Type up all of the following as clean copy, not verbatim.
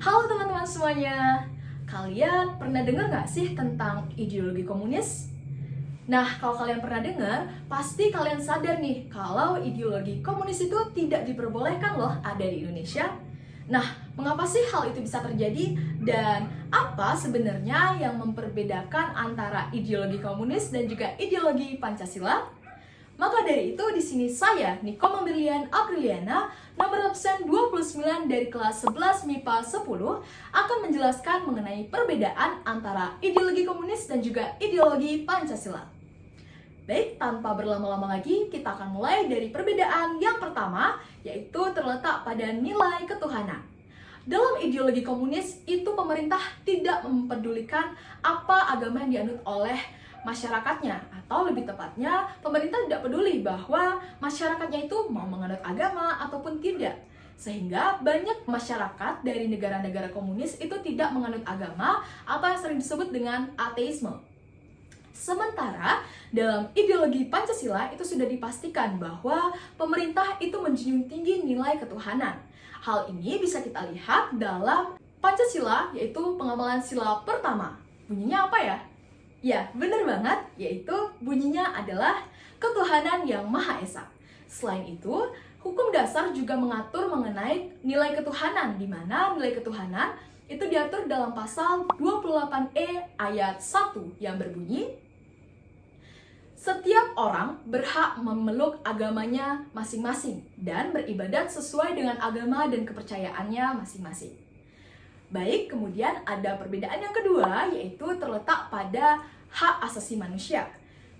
Halo teman-teman semuanya, kalian pernah dengar nggak sih tentang ideologi komunis? Nah, kalau kalian pernah dengar, pasti kalian sadar nih kalau ideologi komunis itu tidak diperbolehkan loh ada di Indonesia. Nah, mengapa sih hal itu bisa terjadi? Dan apa sebenarnya yang memperbedakan antara ideologi komunis dan juga ideologi Pancasila? Maka dari itu di sini saya, Niko Mamberlian Apriliana, nomor absen 29 dari kelas 11 MIPA 10, akan menjelaskan mengenai perbedaan antara ideologi komunis dan juga ideologi Pancasila. Baik, tanpa berlama-lama lagi, kita akan mulai dari perbedaan yang pertama, yaitu terletak pada nilai ketuhanan. Dalam ideologi komunis, itu pemerintah tidak mempedulikan apa agama yang dianut oleh masyarakatnya, atau lebih tepatnya pemerintah tidak peduli bahwa masyarakatnya itu mau menganut agama ataupun tidak, sehingga banyak masyarakat dari negara-negara komunis itu tidak menganut agama atau yang sering disebut dengan ateisme. Sementara dalam ideologi Pancasila itu sudah dipastikan bahwa pemerintah itu menjunjung tinggi nilai ketuhanan. Hal ini bisa kita lihat dalam Pancasila, yaitu pengamalan sila pertama. Bunyinya apa ya? Ya, benar banget, yaitu bunyinya adalah ketuhanan yang Maha Esa. Selain itu, hukum dasar juga mengatur mengenai nilai ketuhanan, di mana nilai ketuhanan itu diatur dalam pasal 28E ayat 1 yang berbunyi, setiap orang berhak memeluk agamanya masing-masing dan beribadat sesuai dengan agama dan kepercayaannya masing-masing. Baik, kemudian ada perbedaan yang kedua, yaitu terletak pada hak asasi manusia.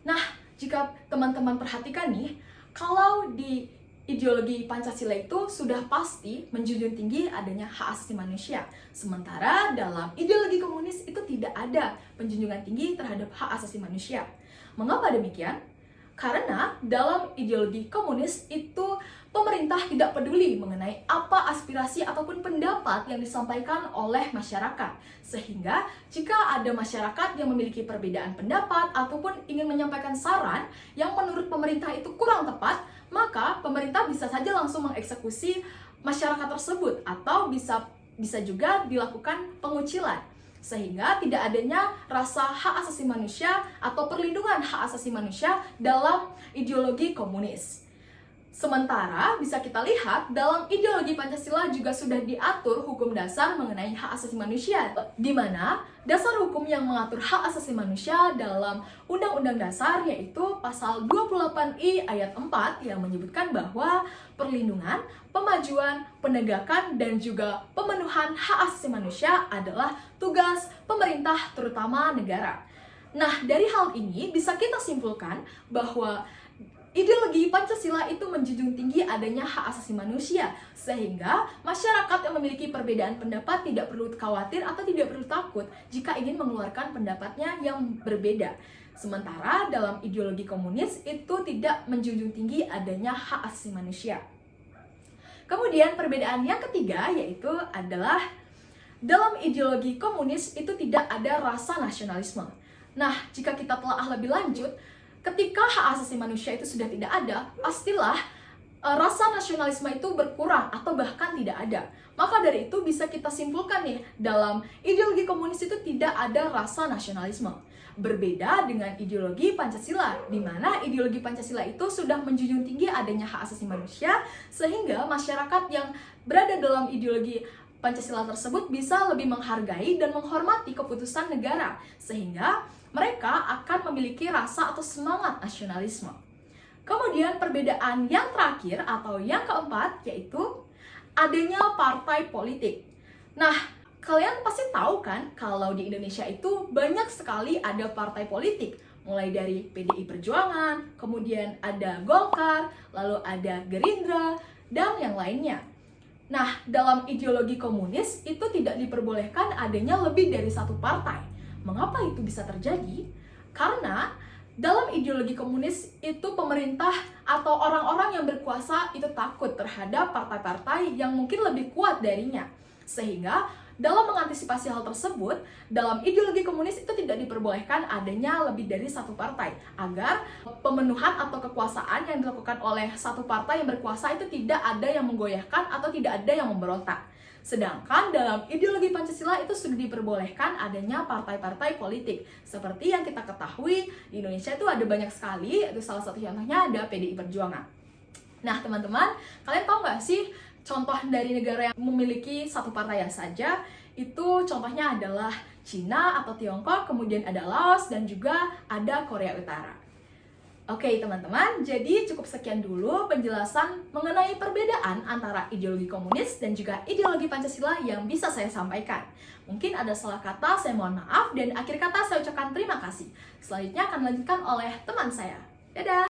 Nah, jika teman-teman perhatikan nih, kalau di ideologi Pancasila itu sudah pasti menjunjung tinggi adanya hak asasi manusia. Sementara dalam ideologi komunis itu tidak ada penjunjungan tinggi terhadap hak asasi manusia. Mengapa demikian? Karena dalam ideologi komunis itu pemerintah tidak peduli mengenai apa aspirasi ataupun pendapat yang disampaikan oleh masyarakat. Sehingga jika ada masyarakat yang memiliki perbedaan pendapat ataupun ingin menyampaikan saran yang menurut pemerintah itu kurang tepat, maka pemerintah bisa saja langsung mengeksekusi masyarakat tersebut atau bisa juga dilakukan pengucilan. Sehingga tidak adanya rasa hak asasi manusia atau perlindungan hak asasi manusia dalam ideologi komunis. Sementara bisa kita lihat dalam ideologi Pancasila juga sudah diatur hukum dasar mengenai hak asasi manusia, di mana dasar hukum yang mengatur hak asasi manusia dalam Undang-Undang Dasar yaitu pasal 28I ayat 4 yang menyebutkan bahwa perlindungan, pemajuan, penegakan, dan juga pemenuhan hak asasi manusia adalah tugas pemerintah terutama negara. Nah, dari hal ini bisa kita simpulkan bahwa ideologi Pancasila itu menjunjung tinggi adanya hak asasi manusia, sehingga masyarakat yang memiliki perbedaan pendapat tidak perlu khawatir atau tidak perlu takut jika ingin mengeluarkan pendapatnya yang berbeda. Sementara dalam ideologi komunis itu tidak menjunjung tinggi adanya hak asasi manusia. Kemudian perbedaan yang ketiga yaitu adalah dalam ideologi komunis itu tidak ada rasa nasionalisme. Nah, jika kita telah lebih lanjut, ketika hak asasi manusia itu sudah tidak ada, pastilah rasa nasionalisme itu berkurang atau bahkan tidak ada. Maka dari itu bisa kita simpulkan nih, dalam ideologi komunis itu tidak ada rasa nasionalisme. Berbeda dengan ideologi Pancasila, di mana ideologi Pancasila itu sudah menjunjung tinggi adanya hak asasi manusia, sehingga masyarakat yang berada dalam ideologi Pancasila tersebut bisa lebih menghargai dan menghormati keputusan negara, sehingga mereka akan memiliki rasa atau semangat nasionalisme. Kemudian perbedaan yang terakhir atau yang keempat yaitu adanya partai politik. Nah, kalian pasti tahu kan kalau di Indonesia itu banyak sekali ada partai politik. Mulai dari PDI Perjuangan, kemudian ada Golkar, lalu ada Gerindra, dan yang lainnya. Nah, dalam ideologi komunis itu tidak diperbolehkan adanya lebih dari satu partai. Mengapa itu bisa terjadi? Karena dalam ideologi komunis itu pemerintah atau orang-orang yang berkuasa itu takut terhadap partai-partai yang mungkin lebih kuat darinya. Sehingga dalam mengantisipasi hal tersebut, dalam ideologi komunis itu tidak diperbolehkan adanya lebih dari satu partai, agar pemenuhan atau kekuasaan yang dilakukan oleh satu partai yang berkuasa itu tidak ada yang menggoyahkan atau tidak ada yang memberontak. Sedangkan dalam ideologi Pancasila itu sudah diperbolehkan adanya partai-partai politik. Seperti yang kita ketahui, di Indonesia itu ada banyak sekali, itu salah satu contohnya ada PDI Perjuangan. Nah teman-teman, kalian tahu nggak sih contoh dari negara yang memiliki satu partai saja? Itu contohnya adalah Cina atau Tiongkok, kemudian ada Laos, dan juga ada Korea Utara. Oke teman-teman, jadi cukup sekian dulu penjelasan mengenai perbedaan antara ideologi komunis dan juga ideologi Pancasila yang bisa saya sampaikan. Mungkin ada salah kata, saya mohon maaf, dan akhir kata saya ucapkan terima kasih. Selanjutnya akan dilanjutkan oleh teman saya. Dadah!